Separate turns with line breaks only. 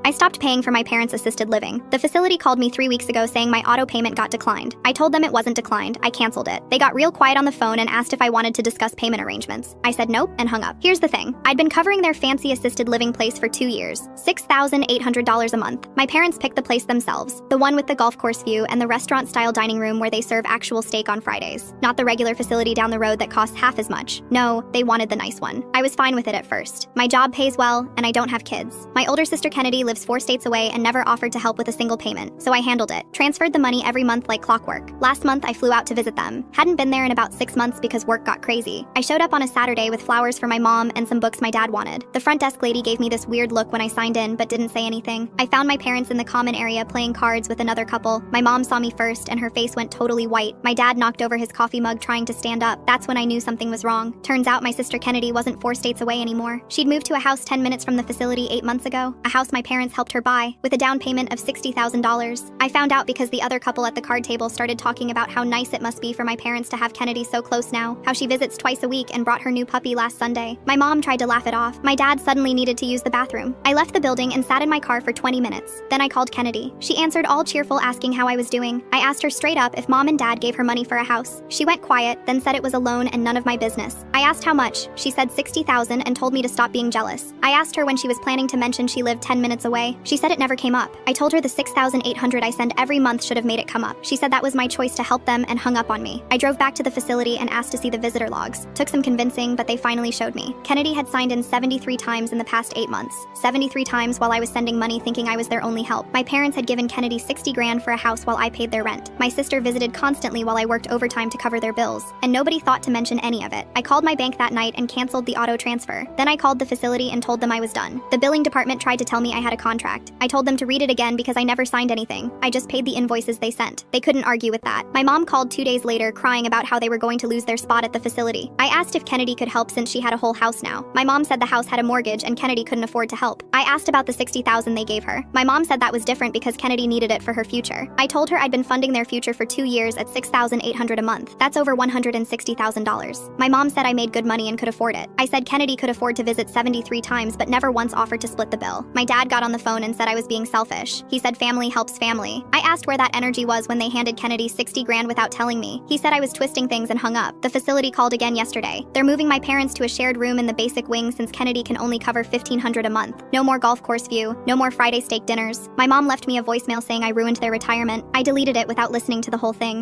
I stopped paying for my parents' assisted living. The facility called me 3 weeks ago saying my auto payment got declined. I told them it wasn't declined. I canceled it. They got real quiet on the phone and asked if I wanted to discuss payment arrangements. I said nope and hung up. Here's the thing. I'd been covering their fancy assisted living place for 2 years. $6,800 a month. My parents picked the place themselves. The one with the golf course view and the restaurant-style dining room where they serve actual steak on Fridays. Not the regular facility down the road that costs half as much. No, they wanted the nice one. I was fine with it at first. My job pays well, and I don't have kids. My older sister Kennedy lives 4 states away and never offered to help with a single payment, so I handled it. Transferred the money every month like clockwork. Last month, I flew out to visit them. Hadn't been there in about 6 months because work got crazy. I showed up on a Saturday with flowers for my mom and some books my dad wanted. The front desk lady gave me this weird look when I signed in, but didn't say anything. I found my parents in the common area playing cards with another couple. My mom saw me first, and her face went totally white. My dad knocked over his coffee mug trying to stand up. That's when I knew something was wrong. Turns out my sister Kennedy wasn't 4 states away anymore. She'd moved to a house 10 minutes from the facility 8 months ago, a house my parents helped her buy, with a down payment of $60,000. I found out because the other couple at the card table started talking about how nice it must be for my parents to have Kennedy so close now, how she visits twice a week and brought her new puppy last Sunday. My mom tried to laugh it off. My dad suddenly needed to use the bathroom. I left the building and sat in my car for 20 minutes. Then I called Kennedy. She answered all cheerful, asking how I was doing. I asked her straight up if mom and dad gave her money for a house. She went quiet, then said it was a loan and none of my business. I asked how much. She said $60,000 and told me to stop being jealous. I asked her when she was planning to mention she lived 10 minutes away. She said it never came up. I told her the $6,800 I send every month should have made it come up. She said that was my choice to help them and hung up on me. I drove back to the facility and asked to see the visitor logs. Took some convincing, but they finally showed me. Kennedy had signed in 73 times in the past 8 months. 73 times while I was sending money thinking I was their only help. My parents had given Kennedy $60,000 for a house while I paid their rent. My sister visited constantly while I worked overtime to cover their bills, and nobody thought to mention any of it. I called my bank that night and canceled the auto transfer. Then I called the facility and told them I was done. The billing department tried to tell me I had a contract. I told them to read it again because I never signed anything. I just paid the invoices they sent. They couldn't argue with that. My mom called 2 days later crying about how they were going to lose their spot at the facility. I asked if Kennedy could help since she had a whole house now. My mom said the house had a mortgage and Kennedy couldn't afford to help. I asked about the $60,000 they gave her. My mom said that was different because Kennedy needed it for her future. I told her I'd been funding their future for 2 years at $6,800 a month. That's over $160,000. My mom said I made good money and could afford it. I said Kennedy could afford to visit 73 times but never once offered to split the bill. My dad got on the phone and said I was being selfish. He said family helps family. I asked where that energy was when they handed Kennedy $60,000 without telling me. He said I was twisting things and hung up. The facility called again yesterday. They're moving my parents to a shared room in the basic wing since Kennedy can only cover $1,500 a month. No more golf course view. No more Friday steak dinners. My mom left me a voicemail saying I ruined their retirement. I deleted it without listening to the whole thing.